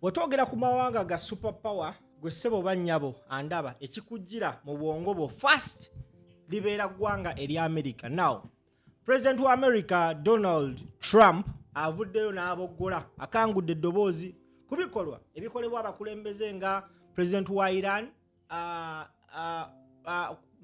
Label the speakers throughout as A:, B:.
A: Bwotogera ku mawanga ga superpower gwe sebo banyabo andaba ekikujira mu bwongo bo first libera gwanga eri America. Now President wa America Donald Trump avuddeyo n'abogola akangudde eddobozi kubikolwa ebikolebwa abakulembeze nga President wa Iran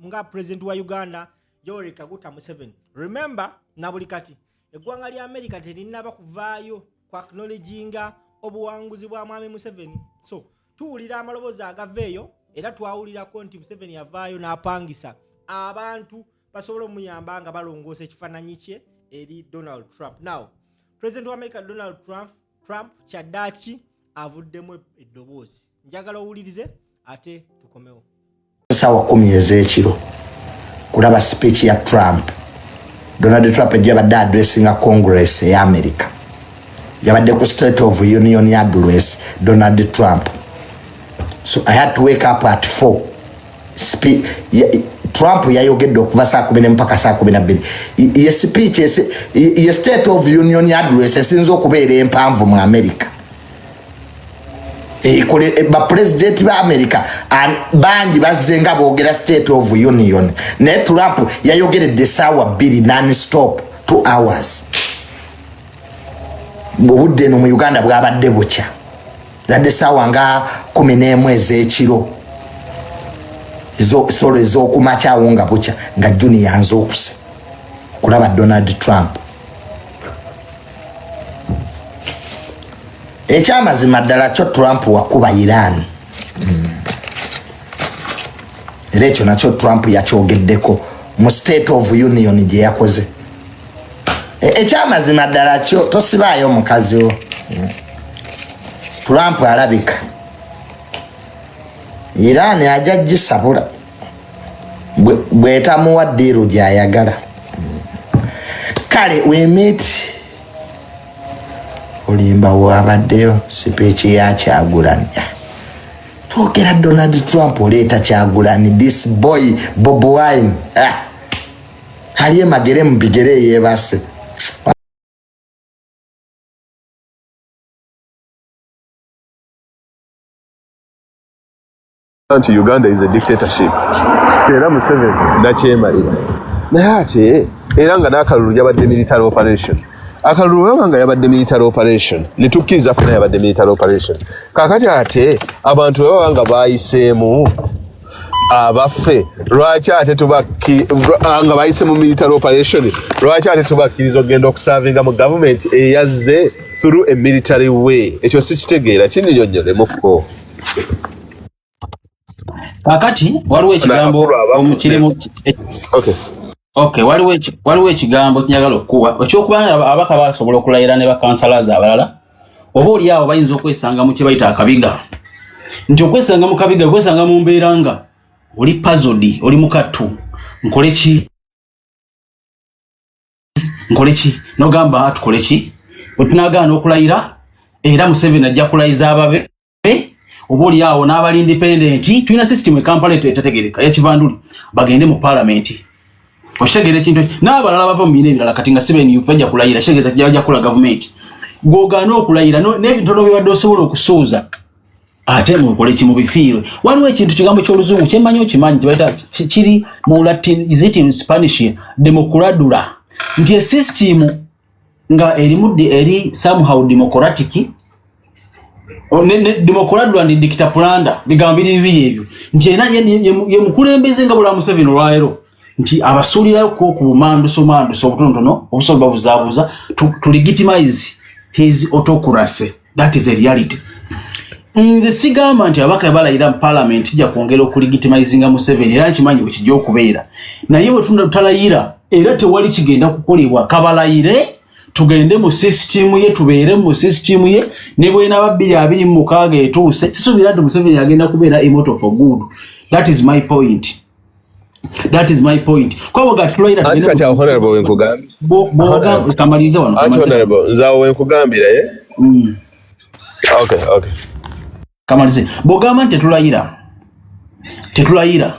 A: nga President wa Uganda Yoweri Kaguta Museveni. Remember nabuli kati eggwanga lya America terinaba kuvaayo kwa acknowledginga obuwanguzi bwa mwami Museveni. So tuwulira amalobozi agaveeyo era twawulira ko nti Museveni yavaayo n'apangisa abantu basobola omuyamba nga balongoosa ekifaananyi kye eri Donald Trump. Now President wa America Donald Trump kyaddaaki avuddemu eddoboozi. Njagala owulirize ate tukomewo.
B: Sawa 10 ez'ekiro kulaba speech ya Trump. Donald Trump yabadde addressinga Congress ya America. Yabadde ku State of Union address Donald Trump. So I had to wake up at 4. Trump yayogedde okuva saa 10 mpaka saa 12. Ye speech ye State of Union address esinza okubeera empanvu mu America. Ba president ba America bangi bazenga boogera State of Union. Ne Trump yayogeredde saawa 2 non-stop 2 hours. Budde no mu Uganda bwabadde bukya. Zadde saawa nga 11 ez'ekiro. Ezo kumakyawo nga bukya nga Juni yanze okuse kulaba Donald Trump. Ekyamazima ddala kyo Trump wakuba Iran. Era ekyo nakyo Trump yakyogeddeko mu State of Union gye yakoze. Ekyamazima ddala kyo tosibaayo mukazi wo. Trump alabika Iran ajja gisabula bwetamuwa ddiiru gy'ayagala. Kale wemiti olimba wabaddeyo sipeeki ya Kyagulanyi. Twogera Donald Trump oleeta Kyagulanyi, this boy Bob Wine aliye magere mu bigere yeebase.
C: Uganda is a dictatorship. Era Museveni Banakyemalira. Naye ate era nga n'akalulu yabadde military operation. Akalulu nga yabadde military operation. Netukkiriza funa yabadde military operation. Kakati ate abantu banga bayiseemu abaffe lwaki ate nga bayiseemu military operation lwaki ate tubakkiriza okugenda okusavinga mu government eyazze through a military way. Ekyo sikitegeera kinnyonnyolemuko.
D: Kakati waliwo ekigambo omukirimu. Okay, waliwo ekigambo kinyagala okuwa ekyokubanga abaka basobola okulayira ne bakansalaza abalala oba oli awo bayinza okwesanga mu kye bayita akabiga. Nti okwesanga mu kabiga okwesanga mu mbeera nga oli puzzled, oli mukattu, nkole ki nogamba tukole ki bwe tunagaana okulayira era Museveni ajja kulayiza ababe oba oli awo n'abali independent. Tulina system e Kampala etategereka yakivanduli bagende mu parliament okitegera ekintu n'abalala bava mu biina ebirala kati nga Museveni bajja kulayira kitegeeza kijja kula government gwogaana okulayira n'ebitono bye badde osobola okusuuza ate mukole ki mu bifiirwe. Waliwo ekintu kigambo ky'oluzungu kyemmanyi okimanyi kibayita kiri mu Latin, is it in Spanish, demokuladula, nti e system nga eri somehow democratic demokuladula ndi dictatoranda bigambo bibiri ebyo nti era ye mukulembeze nga bula Museveni olwaero nti abasuulirayo ku bumanduso obutonotono obusobola buzaabuza to legitimize his autocracy. That is a reality. Nze sigamba nti abaka balayira mu parliament ja kwongera okulegitimizinga Museveni era nkimanyi bwe kijja okubeera naye bwe talayira era tewali kigenda kukolebwa kabalayire tugende mu system ye tubeere mu system ye ne bwe na 2026 etuuse sisubira nti Museveni agenda kubeera immortal for good. That is my point. Kwa gati tulayira
C: tugende kati honorable wenkugambi
D: bo kamalize wano
C: honorable nzawo wenkugambira Okay.
D: Kamalize bogamba nti tetulayira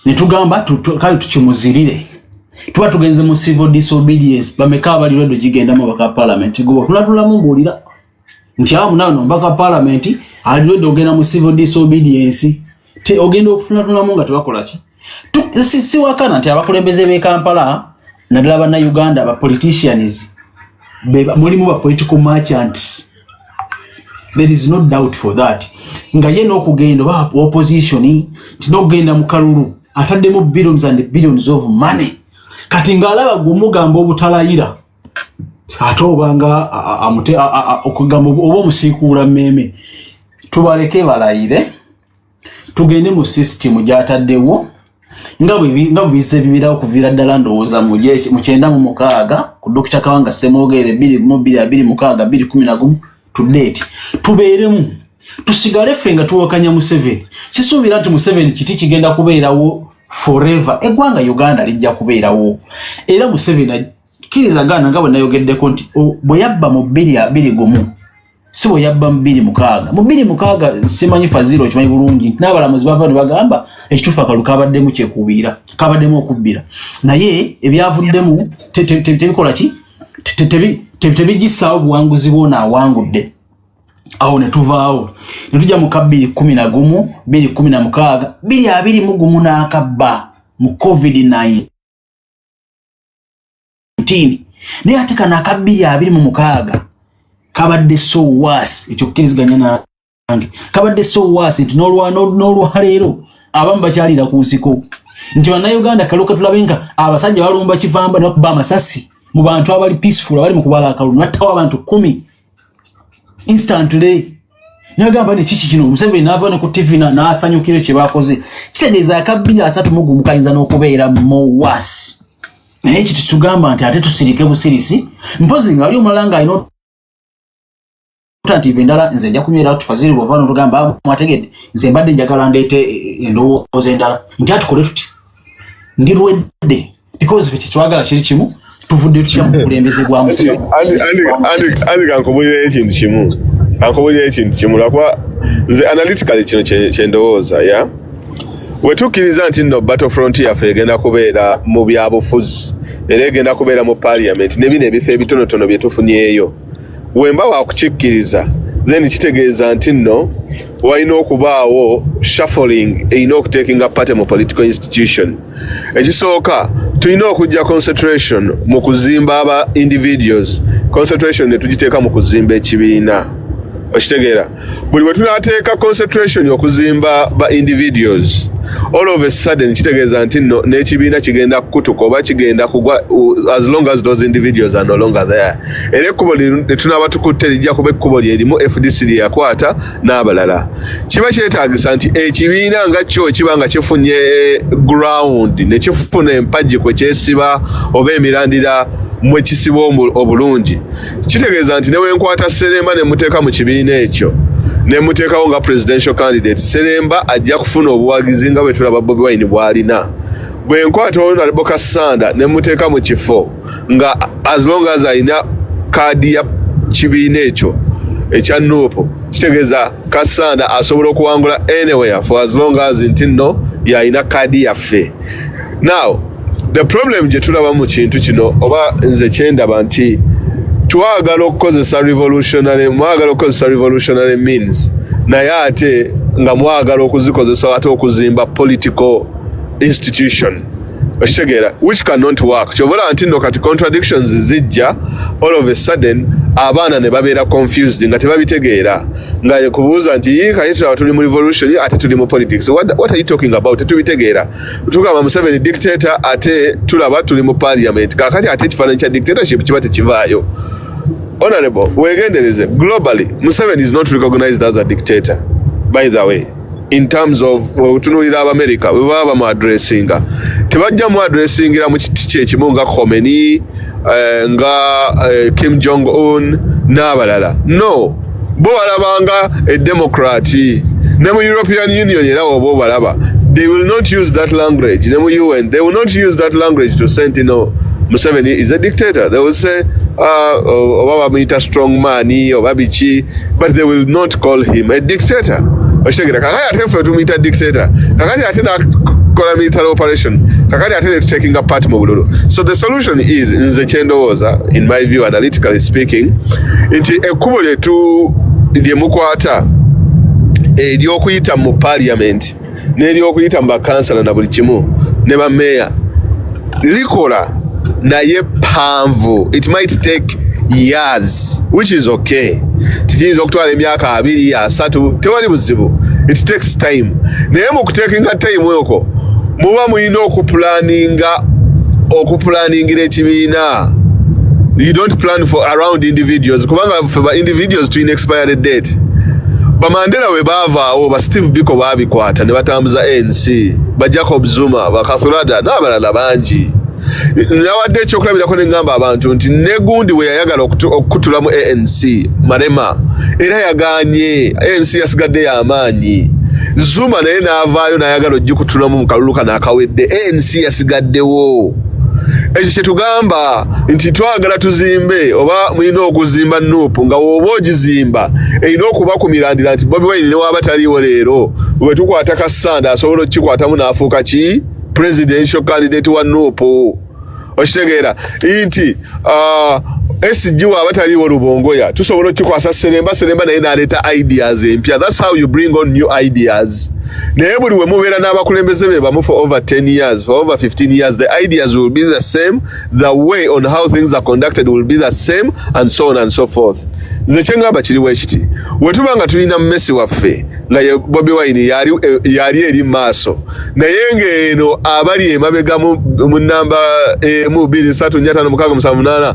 D: netugamba kale tukimuzirire tuba tugenze mu civil disobedience bameka abali redo gigenda mu baka parliament go tunatulamu mbulira nti awo nawe nombaka parliament alidwe ogenda mu civil disobedience te ogenda okutunatunamu nga tebakola ki si wakana nti abakulembeze b'e Kampala naddala banna Uganda aba politicians mulimu ba political merchants. There is no doubt for that. Nga ye n'okugenda ba opposition tinogenda mu kalulu ataddemu billions and billions of money. Kati ng'alaba gumugamba obutalayira ate obanga okugamba oba omusiikuula mmeme tubaleke balayire tugende mu system gy'ataddewo nga bize bibirawo okuviira ddala ndowooza mu 96 ku Dr. Kawanga Ssemwogerere 2026 to date tubeeremu tusigale ffe nga tuwakanya Museveni. Sisuubira nti Museveni kiti kigenda kubeerawo forever. Eggwanga Uganda lijja kubeerawo. Era Museveni kirizagana nga bwe nayogeddeko nti bwe yabba mu 2021 si bwe yabba mu 2006. Mu 2006 simanyi Fazilo kimanyi bulungi n'abalamuzi bava ne bagamba ekituufu akalulu kabaddemu kyekubiira kabaddemu okubbira naye ebyavuddemu tebikola ki tebigissaawo buwanguzi bwona awangudde. Awo ne tuvaawo ne tujja mu 2011 2016 2021 n'akabba mu COVID-19 naye ate kana aka 2026 kabadde so worse. Ekyo kkiriziganya nange kabadde so worse nti n'olwaleero abamu bakyalira ku nsiko nti bannayuganda kaluka tulabenga abasajja balumba kivamba n'okuba amasasi mu bantu abali peaceful abali mu kubala akalulu nattawo abantu 10 instantly. Nagamba ne kiki kino Museveni n'ava ne ku TV n'asanyukire kye bakoze kitegeeza aka 2031 kayinza n'okubeera mo worse. Naye ekyo tetugamba nti ate tusirike busirisi mpozi nga ali omalanga alina alternative endala nze nja kunywera tufaziri bw'ovaana otugamba mwategedde nze mbadde njagala ndeete endowooza endala nti atukole tuti ndi lwedde because ffe kyetwagala kiri kimu tuvudde tutya mu bukulembeze bwa Museveni.
C: Andi kankubulira ekintu kimu lwakuba nze analytically kino kyendowooza ya wetukkiriza nti nno battlefront yaffe egenda kubeera mu byabufuzi era egenda kubeera mu parliament ne bino ebifo ebitonotono bye tufunyeeyo wemba wakukikkiriza then kitegeeza nti nno walina okubaawo shuffling erina okutekinga parte mu political institution. Ekisooka tulina okujja concentration mu kuzimba aba individuals, concentration ne tugiteeka mu kuzimba ekibiina. Okitegeera buli bwe tunaateeka concentration okuzimba ba individuals all of a sudden kitegeeza nti nno n'ekibiina kigenda kukutuka oba kigenda kugwa as long as those individuals are no longer there. Era ekkubo lye tunaaba tukutte lijja kuba ekkubo lyerimu FDC lye yakwata n'abalala. Kiba kyetaagisa nti ekibiina nga kyo kiba nga kifunye ground ne kifuna empagi kwe kyesiba oba emirandira mwe kisiba obulungi. Kitegeeza nti newenkwata Seremba ne muteeka mu kibiina ekyo ne muteekawo nga presidential candidate Seremba ajja kufuna obuwagizi nga bwe tulaba Bobi Wine bw'alina. Bwe nkwata Honorable Kasanda ne muteeka mu kifo nga as long as alina kaadi ya kibiina ekyo ekya Nuupu kitegeeza Kasanda asobola okuwangula anywhere for as long as nti nno yalina kaadi yaffe. Now the problem gye tulaba mu kintu kino oba nze kyendaba nti twagala okukozesa revolutionary means naye ate nga mwagala okuzikozesa ate okuzimba political institution. Okitegeera which cannot work. Kyobola nti nno kati contradictions zijja all of a sudden abaana ne babeera confused nga tebabitegeera nga kubuuza nti kati tulaba tuli mu revolution ate tuli mu politics. What are you talking about? Tetubitegeera. Tugamba Museveni dictator ate tulaba tuli mu parliament. Kakati ate ekifaananyi kya dictatorship kiba tekivaayo. Honorable, wegendereze globally Museveni is not recognized as a dictator by the way. In terms of tunulira America we baba mu addressinga tebajja mu addressingira mu kiti kye kimu nga Khomeini nga Kim Jong Un n'abalala. No, bo balabanga a democrat ne mu European Union era bo balaba they will not use that language. Ne mu UN they will not use that language to say Museveni is a dictator. They will say Obama meet a strong man or Babichi, but they will not call him a dictator. Kakati ate ffe tumuyita dictator. Kakati ate nakola military operation. Kakati ate taking a part mu bululu. So the solution is nze kyendowooza in my view analytically speaking nti ekkubo lye lye mukwata ery'okuyita mu parliament n'ery'okuyita mu bakansala na buli kimu ne bameeya likola naye panvu. It might take years, which is okay. Tikiyinza okutwala emyaka 2-3 tewali buzibu. It takes time. Naye mu kutekinga time okwo muba mulina okupulaningira ekibiina. You don't plan for around individuals. Kubanga for individuals to expiry date. Bamandela we baavaawo ba Steve Biko baabikwata ne batambuza ANC, ba Jacob Zuma, ba Kathurada n'abalala bangi. Nawadde ekyokulabirako ne ngamba abantu nti ne gundi we yayagala okutula mu ANC Marema era yagaanye. ANC yasigadde y'amaanyi. Zuma naye n'avaayo n'ayagala okutulamu mu kalulu kano akawedde. ANC yasigaddewo. Ekyo kye tugamba nti twagala tuzimbe oba mulina okuzimba Nuupu nga woba ogizimba erina okuba ku mirandira nti Bobi Wine ne waba taliiwo leero bwe tukwata Kasanda asobola okukikwatamu n'afuuka ki presidential candidate wa Nuupu. Okitegeera nti SG waba taliiwo Lubongoya tusobola okukikwasa Seremba naye n'aleeta ideas empya. That's how you bring on new ideas. Naye buli we mubeera n'abakulembeze be bamu for over 10 years, for over 15 years, the ideas will be the same, the way on how things are conducted will be the same, and so on and so forth. Nze kyengamba kiriwo ekiti we tuba nga tulina mmesi waffe nga ye Bobi Wine yali eri maaso naye ng'eno abali emabega mu namba 2-3-4-5-7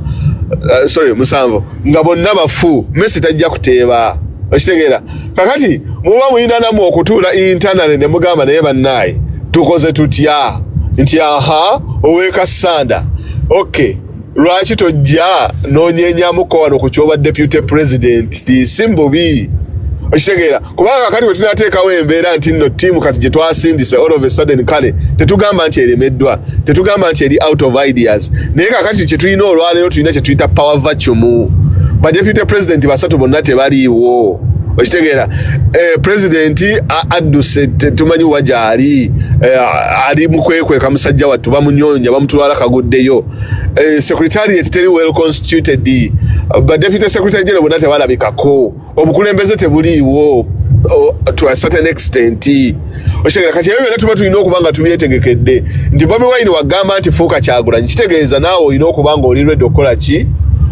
C: 7 nga bonna bafu Messi tajja kuteeba. Okitegeera kakati muba mulina namu okutuula internal ne mugamba naye bannaye tukoze tutya nti owe Kasanda okay lwaki tojja noonyenyamuko wano ku kyoba deputy president simbubi. Okitegeera kubanga kakati we tunateekawo embeera nti nno ttiimu kati gye twasindise all of a sudden kale tetugamba nti eremeddwa, tetugamba nti eri out of ideas, naye kakati kye tulina olwaleero tulina kye tuyita power vacuum. Ba deputy president basatu bonna tebaliiwo. Okitegeera president adduse tumanyi wajali ali mukwekweka musajja wattu bamunyonya bamutwala kaguddeyo. Secretariat teri well constituted. Ba deputy secretary general bonna tebalabikako. Obukulembeze tebuliiwo to a certain extent. Okitegeera kati ebyo byonna tuba tulina okuba nga tubyetegekedde nti Bobi Wine wagamba nti fuuka Kyagulanyi kitegeeza naawe olina okuba nga oli ready okukola ki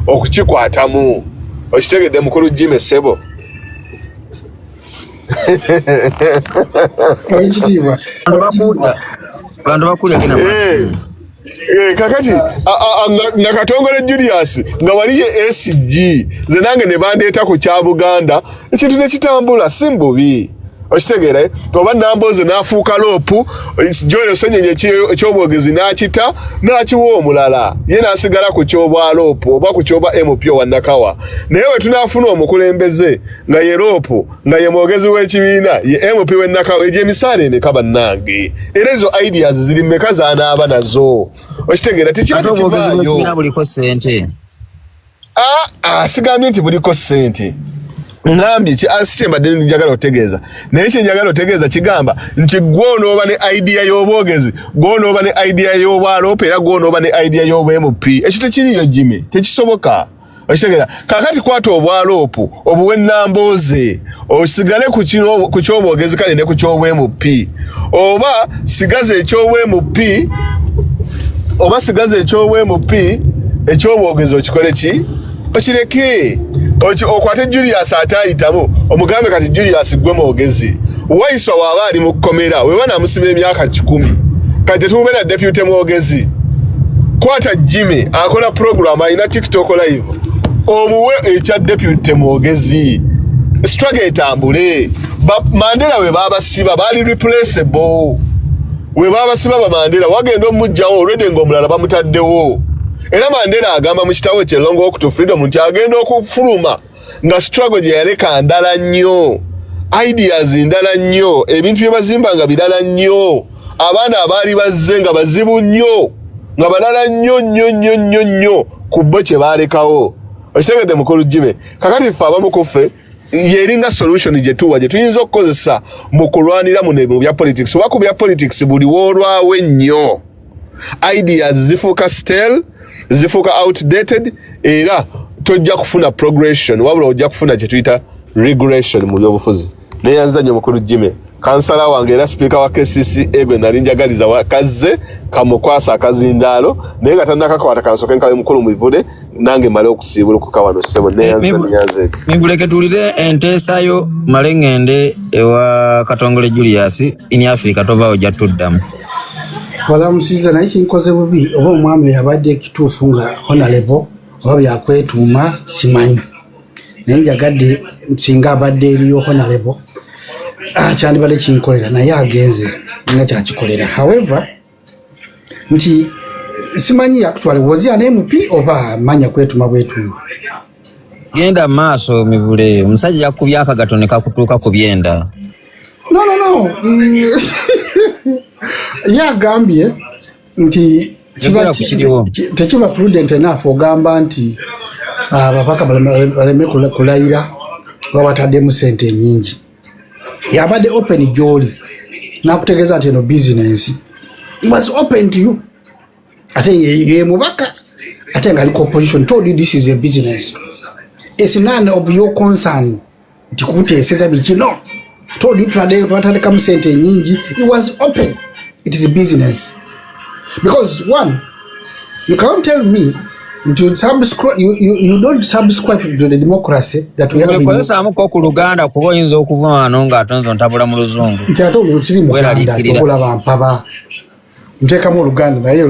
C: okukikwatamu. Okitegedde mukulu Jimmy Sebo.
E: Bantu bakuli akina
C: kakati nakatongole Julius nga waliye SG ze nange ne bandeeta ku kya Buganda ekintu ne kitambula simbubi. Okitegeera oba namboze n'afuuka loopu Joel Sonyenye ekyobwogezi n'akita n'akiwa omulala ye n'asigala ku kyobwa loopu oba ku kyoba MP wannakawa. Naye we tunaafuna omukulembeze nga ye loopu nga ye mwogezi w'ekibiina ye MP w'ennakawa egy'emisaala emeka bannange era ezo ideas ziri mmeka z'anaaba nazo. Okitegeera tekiba tekivaayo
E: buliko ssente.
C: Sigambye nti buliko ssente. Ngambye asikyembadde njagala otegeeza naye kyenjagala otegeeza kigamba nti gw'onooba ne idea y'obwogezi gw'onooba ne idea y'obwaloopa era gw'onooba ne idea y'obwa-MP ekyo tekiriyo Jimmy tekisoboka. Okitegeera kakati kwata obwaloopu obuwe nnambooze osigale ku ky'obwogezi kale ne ku ky'obwa-MP oba sigaze eky'obwa-MP eky'obwogezi okikole ki okireke okwate Julius atayitamu omugambe kati Julius gwe mwogezi Waiswa waba ali mu kkomera we bana musiba emyaka 10 kati tuube na deputy mwogezi kwata Jimmy akola program ayina TikTok live omuwe ekya deputy mwogezi struggle etambule. Mandela we baba siba bali replaceable we baba siba ba Mandela wagenda omujjawo already ng'omulala bamutaddewo. Era Mandela agamba mu kitawe kye Long Walk to Freedom nti agenda okufuluma nga struggle gye yaleka ndala nnyo, ideas ndala nnyo, ebintu bye bazimba nga birala nnyo, abaana abaali bazze nga bazibu nnyo, nga balala nnyo ku bo kye baalekawo. Okitegedde mukulu Jimmy kakati ffe abamu ku ffe yeringa solution gye tuwa gye tuyinza okukozesa mu kulwanira mu bya politics. Oba ku bya politics buli woolwawe nnyo, ideas zifuuka stale, zifuuka outdated, era tojja kufuna progression wabula ojja kufuna kye tuyita regulation mu byobufuzi neyanza nnyo mukulu Jimmy kansala wange era speaker wa KCCA gwe nali njagaliza wakaze kamukwasa akazindaalo naye nga tannakakwata kansoke nkawe mukulu muivude nange male okusiibula okukawano ssebo neyanza
E: mibuleke tulire enteesayo male ngende ewa Katongole Julius in Africa tovaawo jatuddamu
F: wala musiza naye kinkoze bubi oba omwami yabadde ekituufu nga honorable oba byakwetuuma simanyi naye njagadde singa abadde eriyo honorable kyandibadde kinkolera naye agenze nga kyakikolera however nti simanyi actually was he an MP oba manya kwetuma bwetuma
E: genda maaso mivule omusajja yakubye akagato ne kakutuuka ku byenda
F: no yagambye nti tekiba prudent enough ogamba nti abapaka baleme kulayira nga bataddemu sente nyingi yabadde open gy'oli nakutegeeza nti eno business it was open to you ate ye mubaka ate nga aliko opposition told you this is a business it's none of your concern nti kuteeseza biki no told you twatandikamu sente nyingi it was open it is a business because one you can't tell me to subscribe you don't subscribe to the democracy that we have in
E: Uganda ko ku Luganda kuba oyinza okuvuma nga atonzo ntabula mu luzungu
F: nti ate olwo siri mu Uganda tokola bampaba ntekamu Oluganda naye